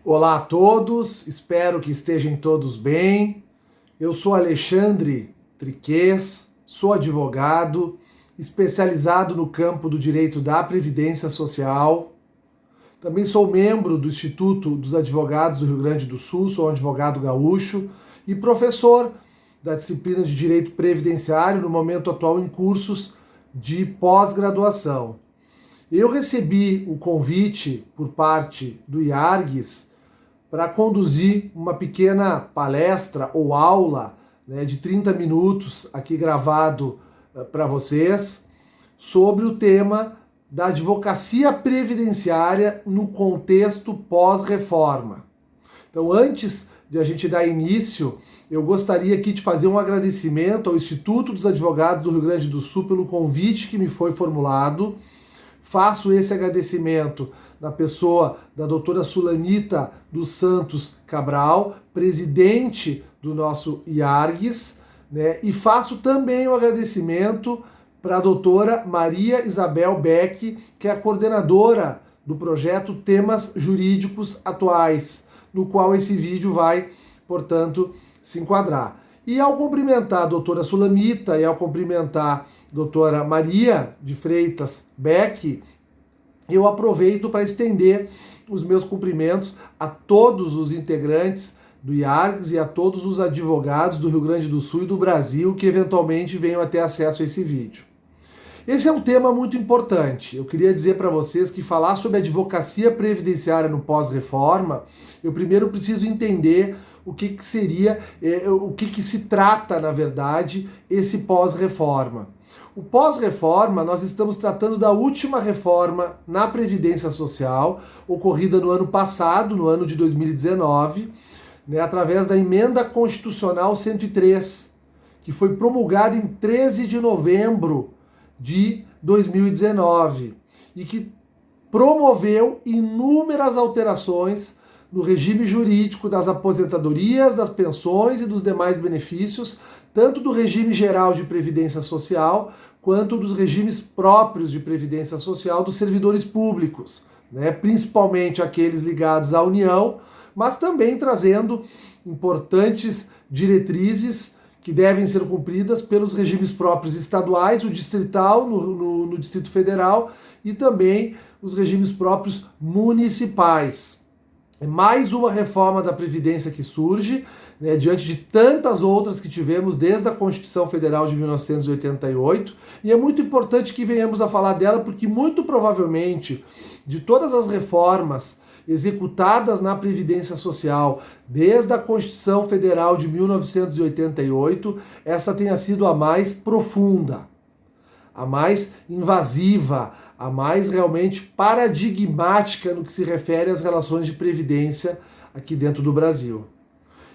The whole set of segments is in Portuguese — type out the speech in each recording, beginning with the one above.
Olá a todos, espero que estejam todos bem. Eu sou Alexandre Triquez, sou advogado, especializado no campo do direito da Previdência Social. Também sou membro do Instituto dos Advogados do Rio Grande do Sul, sou um advogado gaúcho e professor da disciplina de Direito Previdenciário, no momento atual em cursos de pós-graduação. Eu recebi o convite por parte do IARGS para conduzir uma pequena palestra ou aula, de 30 minutos aqui gravado para vocês sobre o tema da advocacia previdenciária no contexto pós-reforma. Então, antes de a gente dar início, eu gostaria aqui de fazer um agradecimento ao Instituto dos Advogados do Rio Grande do Sul pelo convite que me foi formulado. Faço esse agradecimento na pessoa da doutora Sulanita dos Santos Cabral, presidente do nosso IARGS, e faço também o agradecimento para a doutora Maria Isabel Beck, que é a coordenadora do projeto Temas Jurídicos Atuais, no qual esse vídeo vai, portanto, se enquadrar. E ao cumprimentar a doutora Sulamita e ao cumprimentar a doutora Maria de Freitas Beck, eu aproveito para estender os meus cumprimentos a todos os integrantes do IARGS e a todos os advogados do Rio Grande do Sul e do Brasil que eventualmente venham a ter acesso a esse vídeo. Esse é um tema muito importante. Eu queria dizer para vocês que falar sobre advocacia previdenciária no pós-reforma, eu primeiro preciso entender o que seria, o que se trata, na verdade, esse pós-reforma. O pós-reforma, nós estamos tratando da última reforma na Previdência Social, ocorrida no ano passado, no ano de 2019, através da Emenda Constitucional 103, que foi promulgada em 13 de novembro de 2019 e que promoveu inúmeras alterações no regime jurídico das aposentadorias, das pensões e dos demais benefícios, tanto do regime geral de previdência social, quanto dos regimes próprios de previdência social dos servidores públicos, principalmente aqueles ligados à União, mas também trazendo importantes diretrizes que devem ser cumpridas pelos regimes próprios estaduais, o distrital no Distrito Federal e também os regimes próprios municipais. É mais uma reforma da Previdência que surge, diante de tantas outras que tivemos desde a Constituição Federal de 1988, e é muito importante que venhamos a falar dela, porque muito provavelmente, de todas as reformas executadas na Previdência Social desde a Constituição Federal de 1988, essa tenha sido a mais profunda, a mais invasiva, a mais realmente paradigmática no que se refere às relações de previdência aqui dentro do Brasil.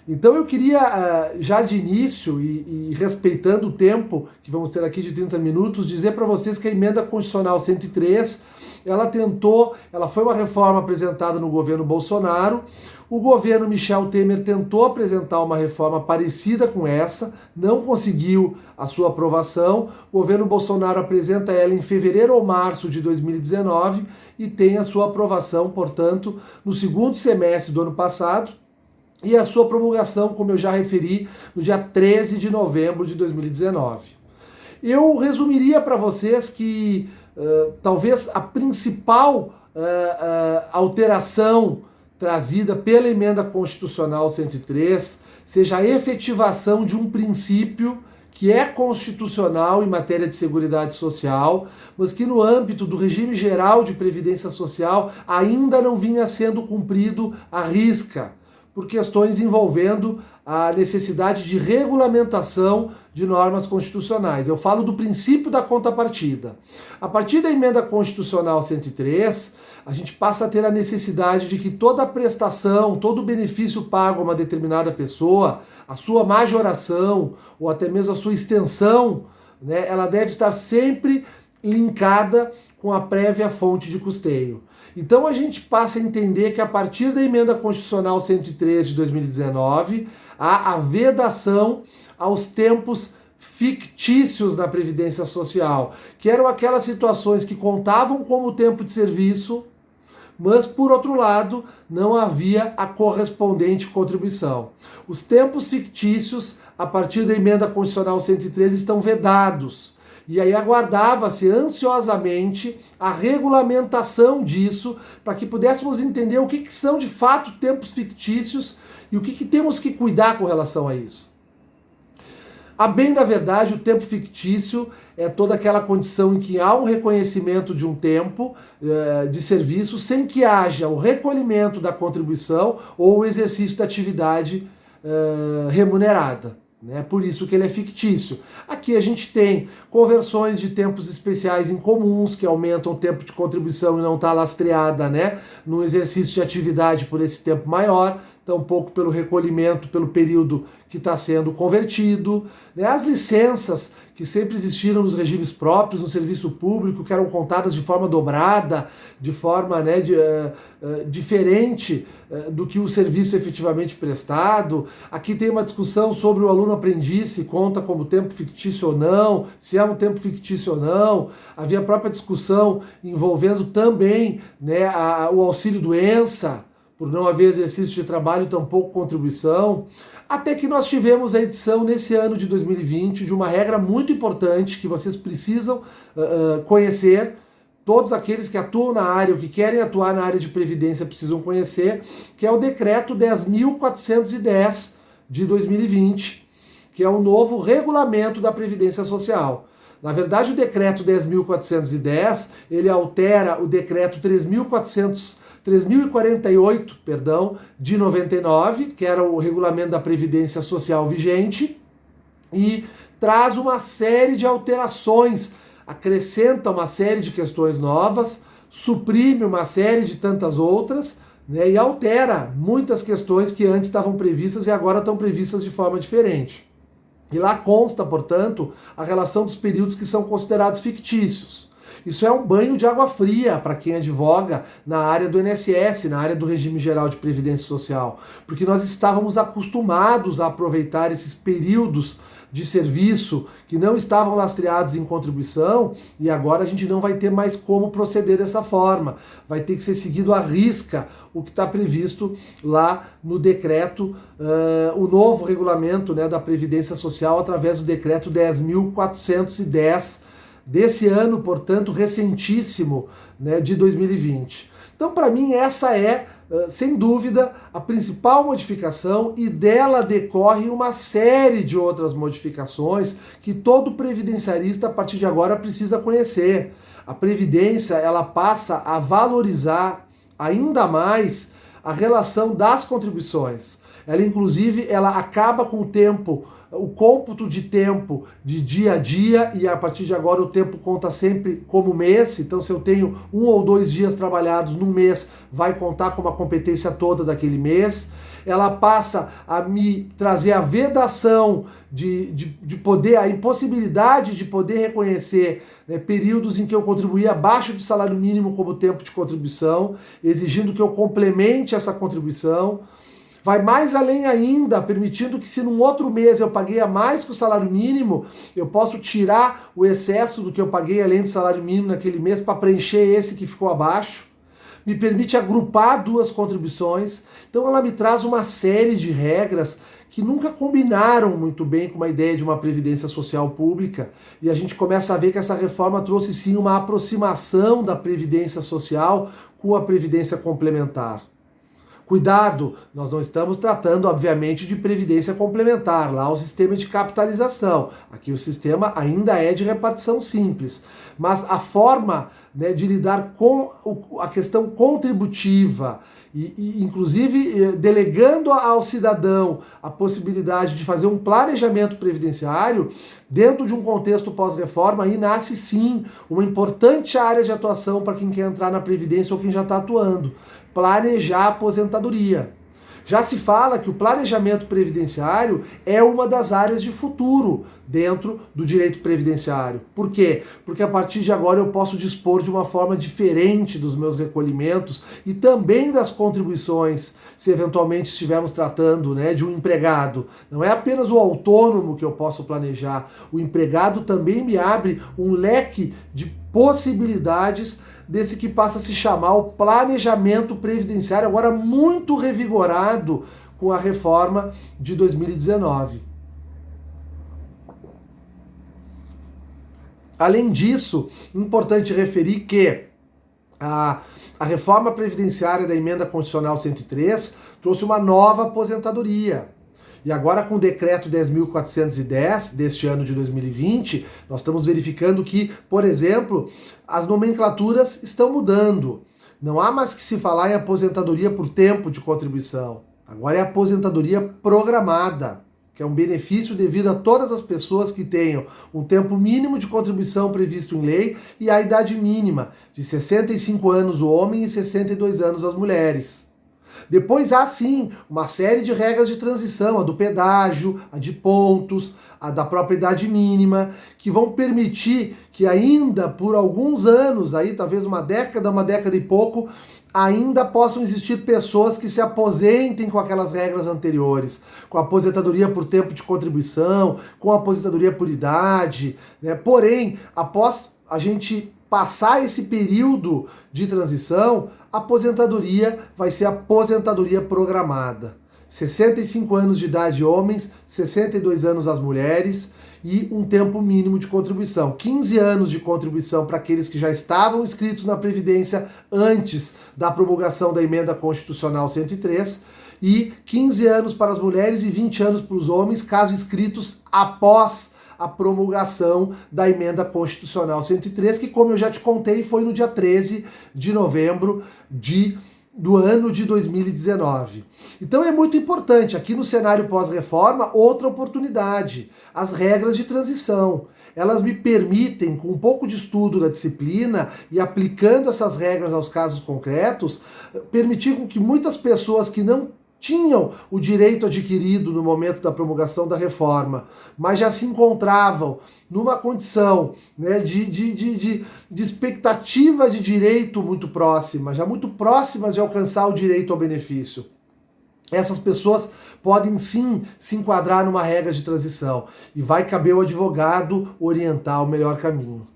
Então eu queria, já de início, e respeitando o tempo que vamos ter aqui de 30 minutos, dizer para vocês que a Emenda Constitucional 103, ela foi uma reforma apresentada no governo Bolsonaro. O governo Michel Temer tentou apresentar uma reforma parecida com essa, não conseguiu a sua aprovação. O governo Bolsonaro apresenta ela em fevereiro ou março de 2019 e tem a sua aprovação, portanto, no segundo semestre do ano passado, e a sua promulgação, como eu já referi, no dia 13 de novembro de 2019. Eu resumiria para vocês que talvez a principal alteração trazida pela Emenda Constitucional 103 seja a efetivação de um princípio que é constitucional em matéria de seguridade social, mas que no âmbito do regime geral de previdência social ainda não vinha sendo cumprido à risca, por questões envolvendo a necessidade de regulamentação de normas constitucionais. Eu falo do princípio da contrapartida. A partir da Emenda Constitucional 103, a gente passa a ter a necessidade de que toda a prestação, todo o benefício pago a uma determinada pessoa, a sua majoração ou até mesmo a sua extensão, ela deve estar sempre linkada com a prévia fonte de custeio. Então a gente passa a entender que a partir da Emenda Constitucional 103 de 2019, há a vedação aos tempos fictícios da Previdência Social, que eram aquelas situações que contavam como tempo de serviço, mas, por outro lado, não havia a correspondente contribuição. Os tempos fictícios, a partir da emenda constitucional 113, estão vedados. E aí aguardava-se ansiosamente a regulamentação disso, para que pudéssemos entender o que são de fato tempos fictícios e o que temos que cuidar com relação a isso. A bem da verdade, o tempo fictício é toda aquela condição em que há um reconhecimento de um tempo de serviço sem que haja o recolhimento da contribuição ou o exercício da atividade remunerada. Por isso que ele é fictício. Aqui a gente tem conversões de tempos especiais incomuns, que aumentam o tempo de contribuição e não está lastreada no exercício de atividade por esse tempo maior, tampouco pelo recolhimento, pelo período que está sendo convertido. As licenças que sempre existiram nos regimes próprios, no serviço público, que eram contadas de forma dobrada, de forma diferente do que o serviço efetivamente prestado. Aqui tem uma discussão sobre o aluno aprendiz, se conta como tempo fictício ou não, se é um tempo fictício ou não. Havia a própria discussão envolvendo também o auxílio-doença, por não haver exercício de trabalho e tampouco contribuição, até que nós tivemos a edição nesse ano de 2020 de uma regra muito importante que vocês precisam conhecer, todos aqueles que atuam na área ou que querem atuar na área de previdência precisam conhecer, que é o decreto 10.410 de 2020, que é o novo regulamento da Previdência Social. Na verdade, o decreto 10.410, ele altera o decreto 3.048, de 99, que era o regulamento da Previdência Social vigente, e traz uma série de alterações, acrescenta uma série de questões novas, suprime uma série de tantas outras, e altera muitas questões que antes estavam previstas e agora estão previstas de forma diferente. E lá consta, portanto, a relação dos períodos que são considerados fictícios. Isso é um banho de água fria para quem advoga na área do INSS, na área do Regime Geral de Previdência Social, porque nós estávamos acostumados a aproveitar esses períodos de serviço que não estavam lastreados em contribuição, e agora a gente não vai ter mais como proceder dessa forma. Vai ter que ser seguido à risca o que está previsto lá no decreto, o novo regulamento da Previdência Social através do decreto 10.410 desse ano, portanto, recentíssimo, de 2020. Então, para mim, essa é, sem dúvida, a principal modificação, e dela decorre uma série de outras modificações que todo previdenciarista, a partir de agora, precisa conhecer. A Previdência, ela passa a valorizar ainda mais a relação das contribuições. Ela, inclusive, ela acaba com o tempo, o cômputo de tempo de dia a dia, e a partir de agora o tempo conta sempre como mês. Então, se eu tenho 1 ou 2 dias trabalhados num mês, vai contar como a competência toda daquele mês. Ela passa a me trazer a vedação de poder, a impossibilidade de poder reconhecer períodos em que eu contribuí abaixo do salário mínimo como tempo de contribuição, exigindo que eu complemente essa contribuição. Vai mais além ainda, permitindo que, se num outro mês eu paguei a mais que o salário mínimo, eu posso tirar o excesso do que eu paguei além do salário mínimo naquele mês para preencher esse que ficou abaixo. Me permite agrupar 2 contribuições. Então ela me traz uma série de regras que nunca combinaram muito bem com uma ideia de uma previdência social pública, e a gente começa a ver que essa reforma trouxe sim uma aproximação da previdência social com a previdência complementar. Cuidado, nós não estamos tratando, obviamente, de previdência complementar, lá o sistema de capitalização. Aqui o sistema ainda é de repartição simples, mas a forma de lidar com a questão contributiva, e inclusive delegando ao cidadão a possibilidade de fazer um planejamento previdenciário dentro de um contexto pós-reforma, aí nasce sim uma importante área de atuação para quem quer entrar na previdência ou quem já está atuando: planejar a aposentadoria. Já se fala que o planejamento previdenciário é uma das áreas de futuro dentro do direito previdenciário. Por quê? Porque a partir de agora eu posso dispor de uma forma diferente dos meus recolhimentos e também das contribuições, se eventualmente estivermos tratando de um empregado. Não é apenas o autônomo que eu posso planejar, o empregado também me abre um leque de possibilidades desse que passa a se chamar o planejamento previdenciário, agora muito revigorado com a reforma de 2019. Além disso, importante referir que a reforma previdenciária da Emenda Constitucional 103 trouxe uma nova aposentadoria. E agora, com o decreto 10.410 deste ano de 2020, nós estamos verificando que, por exemplo, as nomenclaturas estão mudando. Não há mais que se falar em aposentadoria por tempo de contribuição. Agora é aposentadoria programada, que é um benefício devido a todas as pessoas que tenham um tempo mínimo de contribuição previsto em lei e a idade mínima de 65 anos o homem e 62 anos as mulheres. Depois há sim uma série de regras de transição, a do pedágio, a de pontos, a da própria idade mínima, que vão permitir que ainda por alguns anos, aí talvez uma década e pouco, ainda possam existir pessoas que se aposentem com aquelas regras anteriores, com a aposentadoria por tempo de contribuição, com a aposentadoria por idade, né? Porém, após a gente passar esse período de transição, a aposentadoria vai ser aposentadoria programada. 65 anos de idade homens, 62 anos as mulheres e um tempo mínimo de contribuição. 15 anos de contribuição para aqueles que já estavam inscritos na Previdência antes da promulgação da Emenda Constitucional 103 e 15 anos para as mulheres e 20 anos para os homens, caso inscritos após a promulgação da Emenda Constitucional 103, que, como eu já te contei, foi no dia 13 de novembro do ano de 2019. Então é muito importante, aqui no cenário pós-reforma, outra oportunidade, as regras de transição. Elas me permitem, com um pouco de estudo da disciplina e aplicando essas regras aos casos concretos, permitir com que muitas pessoas que não tinham o direito adquirido no momento da promulgação da reforma, mas já se encontravam numa condição, né, de expectativa de direito muito próxima, já muito próximas de alcançar o direito ao benefício. Essas pessoas podem sim se enquadrar numa regra de transição e vai caber ao advogado orientar o melhor caminho.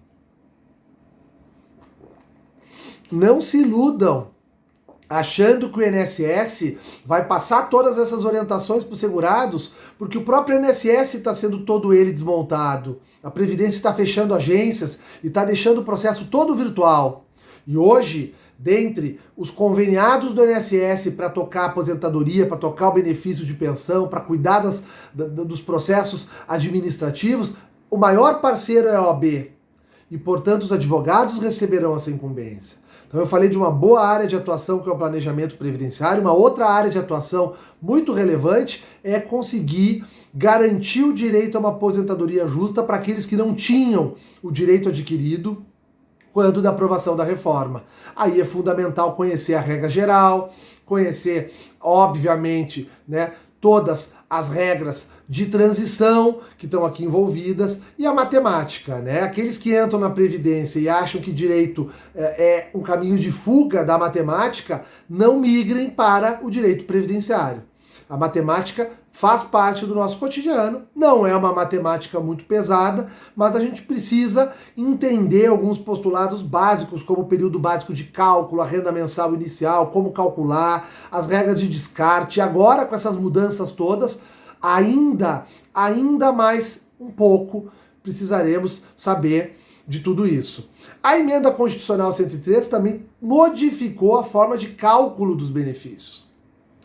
Não se iludam achando que o INSS vai passar todas essas orientações para os segurados, porque o próprio INSS está sendo todo ele desmontado. A Previdência está fechando agências e está deixando o processo todo virtual. E hoje, dentre os conveniados do INSS para tocar a aposentadoria, para tocar o benefício de pensão, para cuidar dos processos administrativos, o maior parceiro é a OAB. E, portanto, os advogados receberão essa incumbência. Então eu falei de uma boa área de atuação que é o planejamento previdenciário. Uma outra área de atuação muito relevante é conseguir garantir o direito a uma aposentadoria justa para aqueles que não tinham o direito adquirido quando da aprovação da reforma. Aí é fundamental conhecer a regra geral, conhecer, obviamente, né, todas as regras de transição que estão aqui envolvidas e a matemática, né? Aqueles que entram na Previdência e acham que direito é um caminho de fuga da matemática, não migrem para o direito previdenciário. A matemática faz parte do nosso cotidiano, não é uma matemática muito pesada, mas a gente precisa entender alguns postulados básicos, como o período básico de cálculo, a renda mensal inicial, como calcular, as regras de descarte. Agora, com essas mudanças todas, ainda mais um pouco precisaremos saber de tudo isso. A Emenda Constitucional 103 também modificou a forma de cálculo dos benefícios.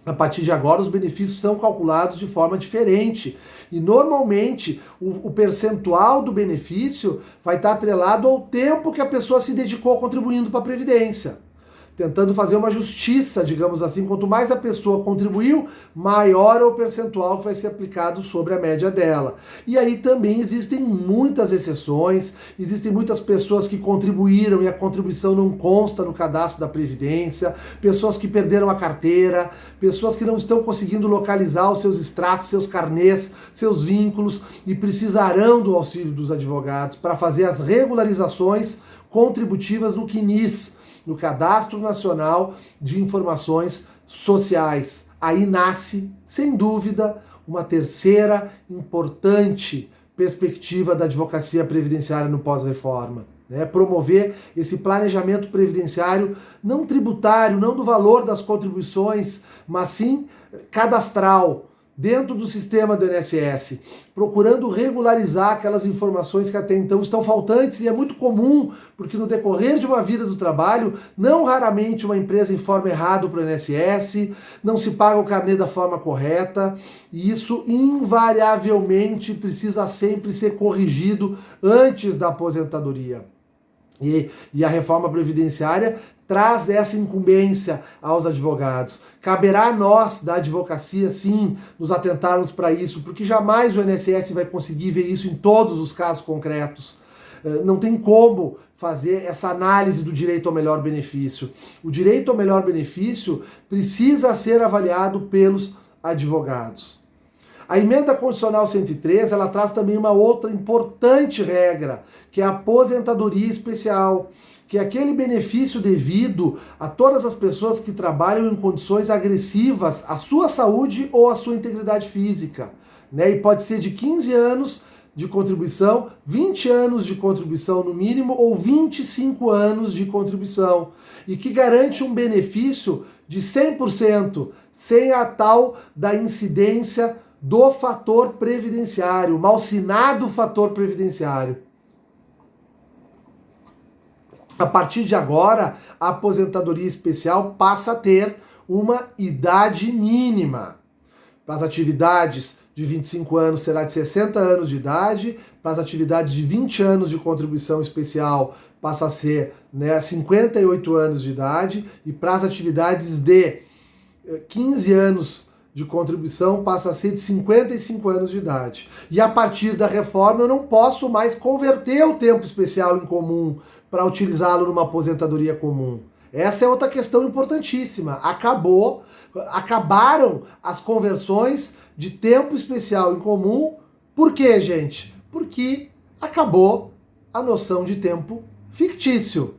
A partir de agora, os benefícios são calculados de forma diferente. E normalmente o percentual do benefício vai estar atrelado ao tempo que a pessoa se dedicou contribuindo para a Previdência. Tentando fazer uma justiça, digamos assim, quanto mais a pessoa contribuiu, maior é o percentual que vai ser aplicado sobre a média dela. E aí também existem muitas exceções, existem muitas pessoas que contribuíram e a contribuição não consta no cadastro da Previdência, pessoas que perderam a carteira, pessoas que não estão conseguindo localizar os seus extratos, seus carnês, seus vínculos e precisarão do auxílio dos advogados para fazer as regularizações contributivas no CNIS, no Cadastro Nacional de Informações Sociais. Aí nasce, sem dúvida, uma terceira importante perspectiva da advocacia previdenciária no pós-reforma. né? Promover esse planejamento previdenciário não tributário, não do valor das contribuições, mas sim cadastral, dentro do sistema do INSS, procurando regularizar aquelas informações que até então estão faltantes, e é muito comum, porque no decorrer de uma vida do trabalho, não raramente uma empresa informa errado para o INSS, não se paga o carnê da forma correta, e isso invariavelmente precisa sempre ser corrigido antes da aposentadoria. E a reforma previdenciária traz essa incumbência aos advogados. Caberá a nós, da advocacia, sim, nos atentarmos para isso, porque jamais o INSS vai conseguir ver isso em todos os casos concretos. Não tem como fazer essa análise do direito ao melhor benefício. O direito ao melhor benefício precisa ser avaliado pelos advogados. A emenda constitucional 103, ela traz também uma outra importante regra, que é a aposentadoria especial, que é aquele benefício devido a todas as pessoas que trabalham em condições agressivas à sua saúde ou à sua integridade física, né? E pode ser de 15 anos de contribuição, 20 anos de contribuição no mínimo ou 25 anos de contribuição, e que garante um benefício de 100%, sem a tal da incidência do fator previdenciário, malsinado fator previdenciário. A partir de agora, a aposentadoria especial passa a ter uma idade mínima. Para as atividades de 25 anos será de 60 anos de idade, para as atividades de 20 anos de contribuição especial passa a ser 58 anos de idade, e para as atividades de 15 anos de contribuição passa a ser de 55 anos de idade. E a partir da reforma eu não posso mais converter o tempo especial em comum para utilizá-lo numa aposentadoria comum. Essa é outra questão importantíssima. Acabaram as conversões de tempo especial em comum. Por quê, gente? Porque acabou a noção de tempo fictício.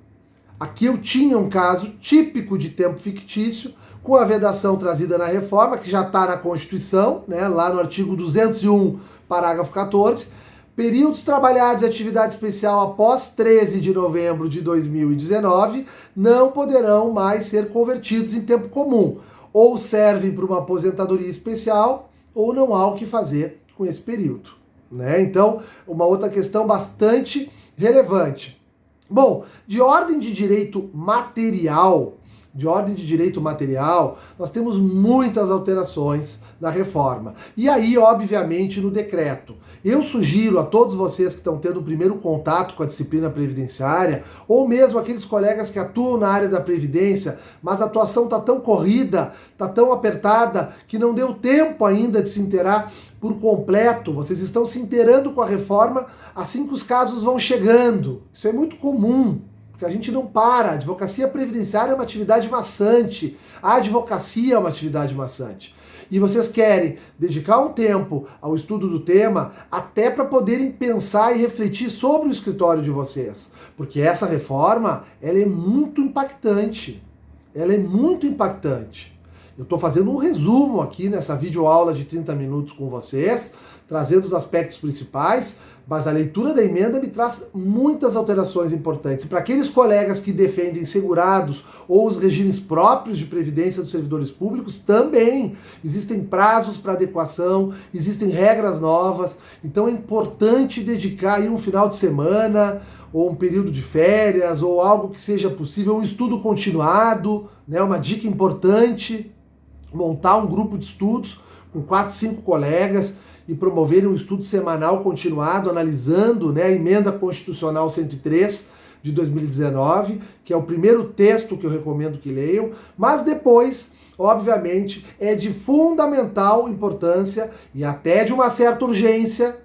Aqui eu tinha um caso típico de tempo fictício, com a vedação trazida na reforma, que já está na Constituição, né, lá no artigo 201, parágrafo 14, períodos trabalhados em atividade especial após 13 de novembro de 2019 não poderão mais ser convertidos em tempo comum. Ou servem para uma aposentadoria especial, ou não há o que fazer com esse período, né? Então, uma outra questão bastante relevante. Bom, de ordem de direito material, nós temos muitas alterações na reforma. E aí, obviamente, no decreto. Eu sugiro a todos vocês que estão tendo o primeiro contato com a disciplina previdenciária, ou mesmo aqueles colegas que atuam na área da previdência, mas a atuação está tão corrida, está tão apertada, que não deu tempo ainda de se inteirar por completo. Vocês estão se inteirando com a reforma assim que os casos vão chegando. Isso é muito comum, porque a gente não para. A advocacia previdenciária é uma atividade maçante. A advocacia é uma atividade maçante. E vocês querem dedicar um tempo ao estudo do tema até para poderem pensar e refletir sobre o escritório de vocês. Porque essa reforma, ela é muito impactante. Ela é muito impactante. Eu estou fazendo um resumo aqui nessa videoaula de 30 minutos com vocês, trazendo os aspectos principais, mas a leitura da emenda me traz muitas alterações importantes. Para aqueles colegas que defendem segurados ou os regimes próprios de previdência dos servidores públicos, também existem prazos para adequação, existem regras novas, então é importante dedicar aí um final de semana, ou um período de férias, ou algo que seja possível, um estudo continuado, né? Uma dica importante, montar um grupo de estudos com 4, 5 colegas, e promoverem um estudo semanal continuado, analisando, né, a emenda constitucional 103 de 2019, que é o primeiro texto que eu recomendo que leiam, mas depois, obviamente, é de fundamental importância e até de uma certa urgência,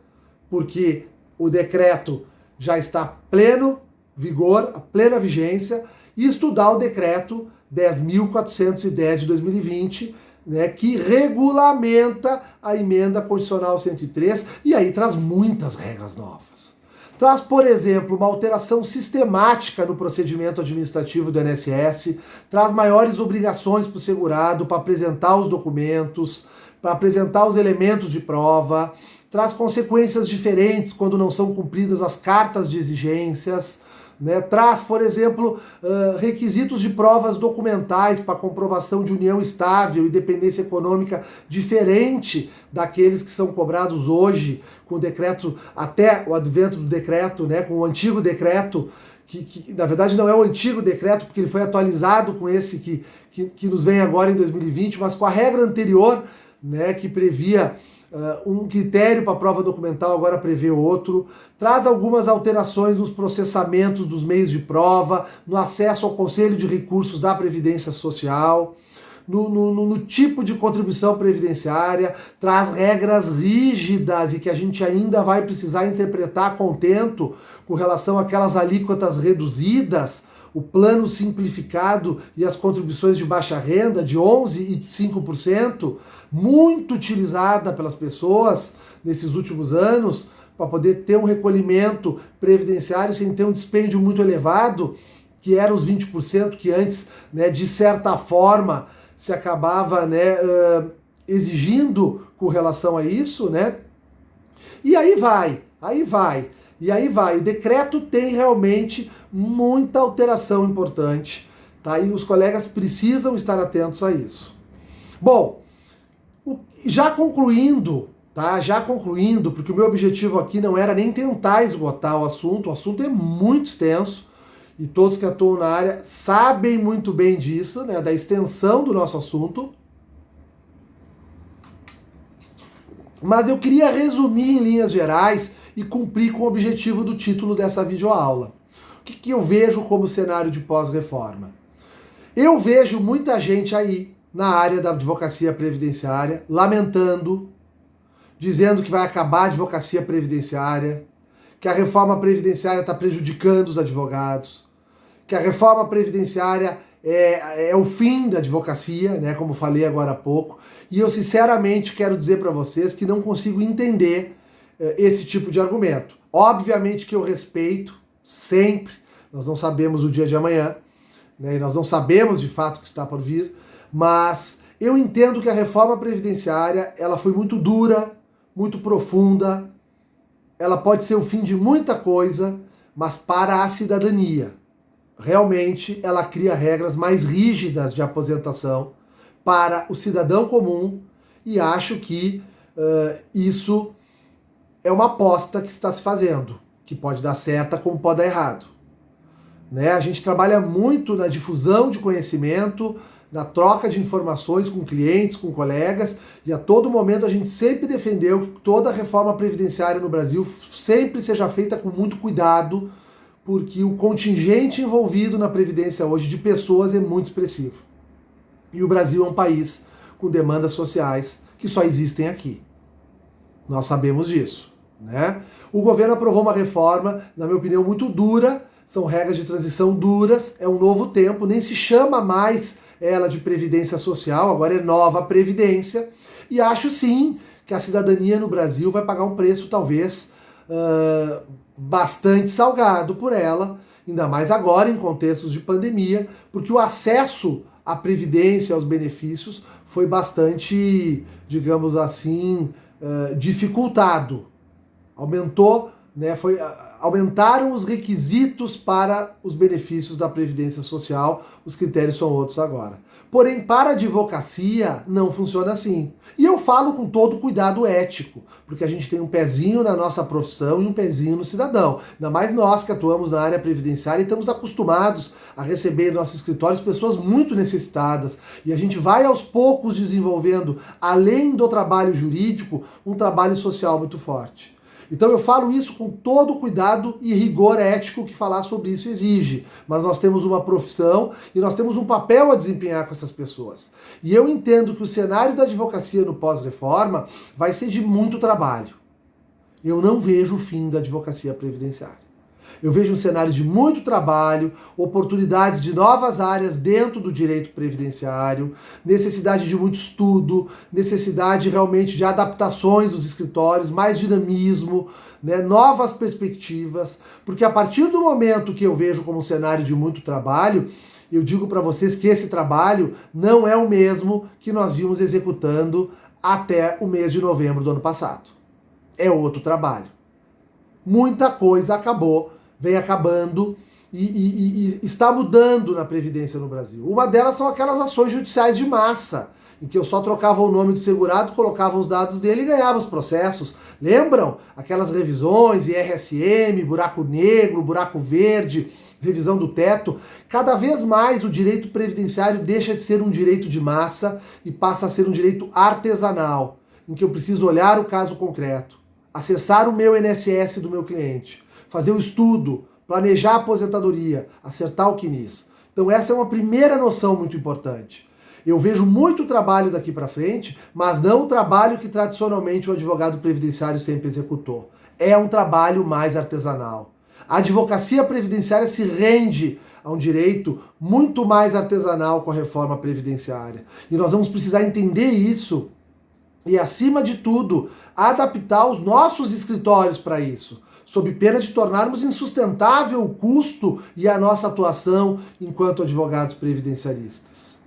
porque o decreto já está pleno vigor, a plena vigência, e estudar o decreto 10.410 de 2020, né, que regulamenta a emenda constitucional 103, e aí traz muitas regras novas. Traz, por exemplo, uma alteração sistemática no procedimento administrativo do INSS, traz maiores obrigações para o segurado para apresentar os documentos, para apresentar os elementos de prova, traz consequências diferentes quando não são cumpridas as cartas de exigências, né? Traz, por exemplo, requisitos de provas documentais para comprovação de união estável e dependência econômica diferente daqueles que são cobrados hoje com o decreto, até o advento do decreto, né? Com o antigo decreto, que na verdade não é o antigo decreto, porque ele foi atualizado com esse que nos vem agora em 2020, mas com a regra anterior, né, que previa um critério para a prova documental, agora prevê outro. Traz algumas alterações nos processamentos dos meios de prova, no acesso ao Conselho de Recursos da Previdência Social, no tipo de contribuição previdenciária, traz regras rígidas e que a gente ainda vai precisar interpretar a contento com relação àquelas alíquotas reduzidas, o plano simplificado e as contribuições de baixa renda de 11% e de 5%, muito utilizada pelas pessoas nesses últimos anos, para poder ter um recolhimento previdenciário sem ter um dispêndio muito elevado, que era os 20% que antes, né, de certa forma, se acabava, né, exigindo com relação a isso, né? E aí vai. O decreto tem realmente muita alteração importante, tá? E os colegas precisam estar atentos a isso. Bom, já concluindo, tá? Porque o meu objetivo aqui não era nem tentar esgotar o assunto é muito extenso, e todos que atuam na área sabem muito bem disso, né, da extensão do nosso assunto. Mas eu queria resumir em linhas gerais e cumprir com o objetivo do título dessa videoaula. O que eu vejo como cenário de pós-reforma? Eu vejo muita gente aí na área da advocacia previdenciária lamentando, dizendo que vai acabar a advocacia previdenciária, que a reforma previdenciária está prejudicando os advogados, que a reforma previdenciária é o fim da advocacia, né, como falei agora há pouco, e eu sinceramente quero dizer para vocês que não consigo entender esse tipo de argumento. Obviamente que eu respeito sempre, nós não sabemos o dia de amanhã, né, e nós não sabemos de fato o que está por vir, mas eu entendo que a reforma previdenciária ela foi muito dura, muito profunda, ela pode ser o fim de muita coisa, mas para a cidadania. Realmente ela cria regras mais rígidas de aposentação para o cidadão comum, e acho que isso é uma aposta que está se fazendo, que pode dar certo como pode dar errado. Né? A gente trabalha muito na difusão de conhecimento, na troca de informações com clientes, com colegas, e a todo momento a gente sempre defendeu que toda a reforma previdenciária no Brasil sempre seja feita com muito cuidado, porque o contingente envolvido na Previdência hoje de pessoas é muito expressivo. E o Brasil é um país com demandas sociais que só existem aqui. Nós sabemos disso, né? O governo aprovou uma reforma, na minha opinião, muito dura, são regras de transição duras, é um novo tempo, nem se chama mais ela de Previdência Social, agora é Nova Previdência, e acho sim que a cidadania no Brasil vai pagar um preço talvez bastante salgado por ela, ainda mais agora em contextos de pandemia, porque o acesso à previdência, aos benefícios, foi bastante, digamos assim, dificultado. Aumentou, né, aumentaram os requisitos para os benefícios da Previdência Social, os critérios são outros agora. Porém, para a advocacia, não funciona assim. E eu falo com todo cuidado ético, porque a gente tem um pezinho na nossa profissão e um pezinho no cidadão. Ainda mais nós que atuamos na área previdenciária e estamos acostumados a receber em nossos escritórios pessoas muito necessitadas. E a gente vai aos poucos desenvolvendo, além do trabalho jurídico, um trabalho social muito forte. Então eu falo isso com todo o cuidado e rigor ético que falar sobre isso exige. Mas nós temos uma profissão e nós temos um papel a desempenhar com essas pessoas. E eu entendo que o cenário da advocacia no pós-reforma vai ser de muito trabalho. Eu não vejo o fim da advocacia previdenciária. Eu vejo um cenário de muito trabalho, oportunidades de novas áreas dentro do direito previdenciário, necessidade de muito estudo, necessidade realmente de adaptações dos escritórios, mais dinamismo, né, novas perspectivas, porque a partir do momento que eu vejo como um cenário de muito trabalho, eu digo para vocês que esse trabalho não é o mesmo que nós vimos executando até o mês de novembro do ano passado. É outro trabalho. Muita coisa vem acabando, e está mudando na Previdência no Brasil. Uma delas são aquelas ações judiciais de massa, em que eu só trocava o nome do segurado, colocava os dados dele e ganhava os processos. Lembram? Aquelas revisões, IRSM, buraco negro, buraco verde, revisão do teto. Cada vez mais o direito previdenciário deixa de ser um direito de massa e passa a ser um direito artesanal, em que eu preciso olhar o caso concreto, acessar o meu INSS do meu cliente, fazer o estudo, planejar a aposentadoria, acertar o CNIS. Então essa é uma primeira noção muito importante. Eu vejo muito trabalho daqui para frente, mas não o trabalho que tradicionalmente o advogado previdenciário sempre executou. É um trabalho mais artesanal. A advocacia previdenciária se rende a um direito muito mais artesanal com a reforma previdenciária. E nós vamos precisar entender isso e, acima de tudo, adaptar os nossos escritórios para isso, sob pena de tornarmos insustentável o custo e a nossa atuação enquanto advogados previdenciaristas.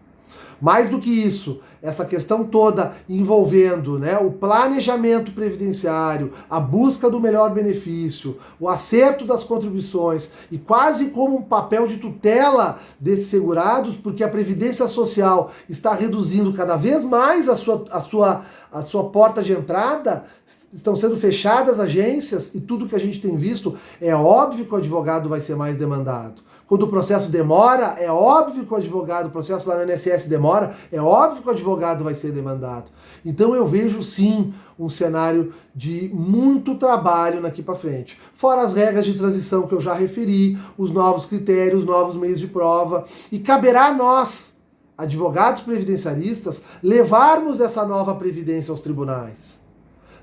Mais do que isso, essa questão toda envolvendo, o planejamento previdenciário, a busca do melhor benefício, o acerto das contribuições e quase como um papel de tutela desses segurados, porque a Previdência Social está reduzindo cada vez mais a sua porta de entrada, estão sendo fechadas agências e tudo que a gente tem visto, é óbvio que o advogado vai ser mais demandado. Quando o processo demora, é óbvio que o processo lá no INSS demora, é óbvio que o advogado vai ser demandado. Então eu vejo sim um cenário de muito trabalho daqui para frente. Fora as regras de transição que eu já referi, os novos critérios, os novos meios de prova, e caberá a nós, advogados previdenciaristas, levarmos essa nova previdência aos tribunais.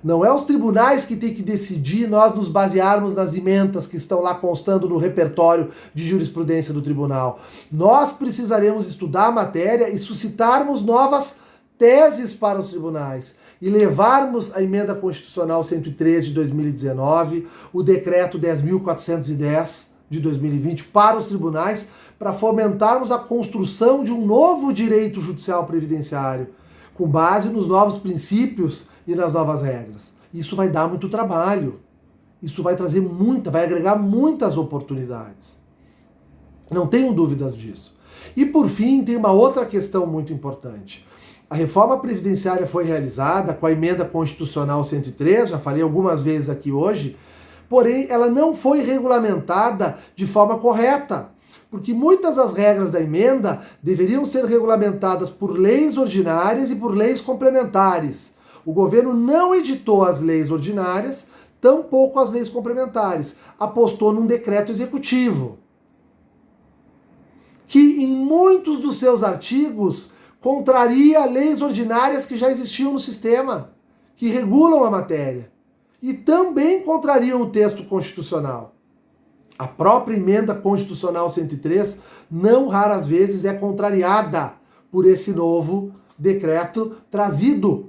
Não é os tribunais que têm que decidir, nós nos basearmos nas emendas que estão lá constando no repertório de jurisprudência do tribunal. Nós precisaremos estudar a matéria e suscitarmos novas teses para os tribunais e levarmos a emenda constitucional 103 de 2019, o decreto 10.410 de 2020 para os tribunais, para fomentarmos a construção de um novo direito judicial previdenciário, com base nos novos princípios e nas novas regras. Isso vai dar muito trabalho. Isso vai vai agregar muitas oportunidades. Não tenho dúvidas disso. E por fim, tem uma outra questão muito importante. A reforma previdenciária foi realizada com a emenda constitucional 103, já falei algumas vezes aqui hoje, porém ela não foi regulamentada de forma correta, porque muitas das regras da emenda deveriam ser regulamentadas por leis ordinárias e por leis complementares. O governo não editou as leis ordinárias, tampouco as leis complementares. Apostou num decreto executivo, que em muitos dos seus artigos contraria leis ordinárias que já existiam no sistema, que regulam a matéria, e também contrariam o texto constitucional. A própria emenda constitucional 103, não raras vezes, é contrariada por esse novo decreto trazido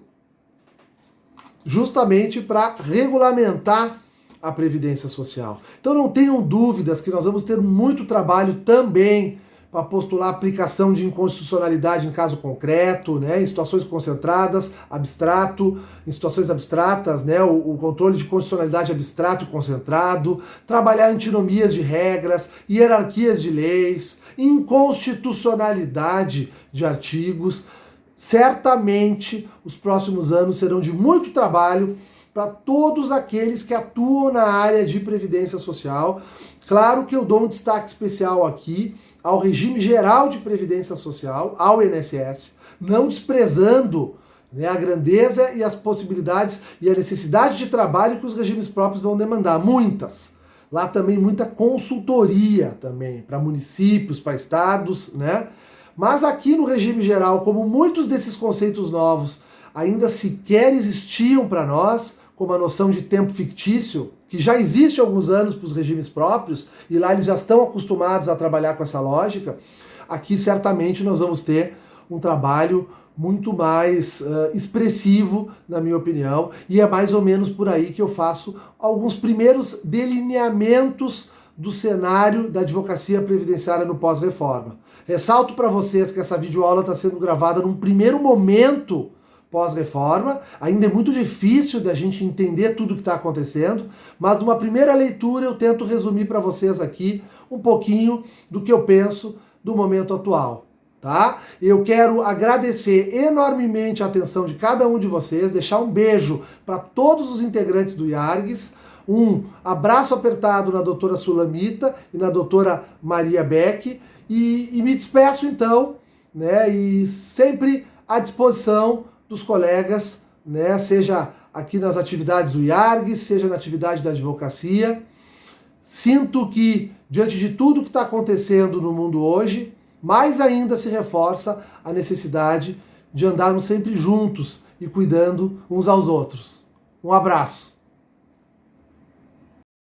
justamente para regulamentar a Previdência Social. Então não tenham dúvidas que nós vamos ter muito trabalho também para postular aplicação de inconstitucionalidade em caso concreto, em situações concentradas, abstrato, em situações abstratas, o controle de constitucionalidade abstrato e concentrado, trabalhar antinomias de regras, hierarquias de leis, inconstitucionalidade de artigos. Certamente os próximos anos serão de muito trabalho para todos aqueles que atuam na área de previdência social. Claro que eu dou um destaque especial aqui ao regime geral de previdência social, ao INSS, não desprezando a grandeza e as possibilidades e a necessidade de trabalho que os regimes próprios vão demandar, muitas. Lá também muita consultoria também para municípios, para estados, Mas aqui no regime geral, como muitos desses conceitos novos ainda sequer existiam para nós, como a noção de tempo fictício, que já existe há alguns anos para os regimes próprios, e lá eles já estão acostumados a trabalhar com essa lógica, aqui certamente nós vamos ter um trabalho muito mais expressivo, na minha opinião, e é mais ou menos por aí que eu faço alguns primeiros delineamentos do cenário da advocacia previdenciária no pós-reforma. Ressalto para vocês que essa videoaula está sendo gravada num primeiro momento pós-reforma. Ainda é muito difícil da gente entender tudo o que está acontecendo, mas numa primeira leitura eu tento resumir para vocês aqui um pouquinho do que eu penso do momento atual. Tá? Eu quero agradecer enormemente a atenção de cada um de vocês, deixar um beijo para todos os integrantes do IARGS, um abraço apertado na doutora Sulamita e na doutora Maria Beck, e me despeço então, né, e sempre à disposição dos colegas, né, seja aqui nas atividades do IARGS, seja na atividade da advocacia. Sinto que, diante de tudo que está acontecendo no mundo hoje, mais ainda se reforça a necessidade de andarmos sempre juntos e cuidando uns aos outros. Um abraço!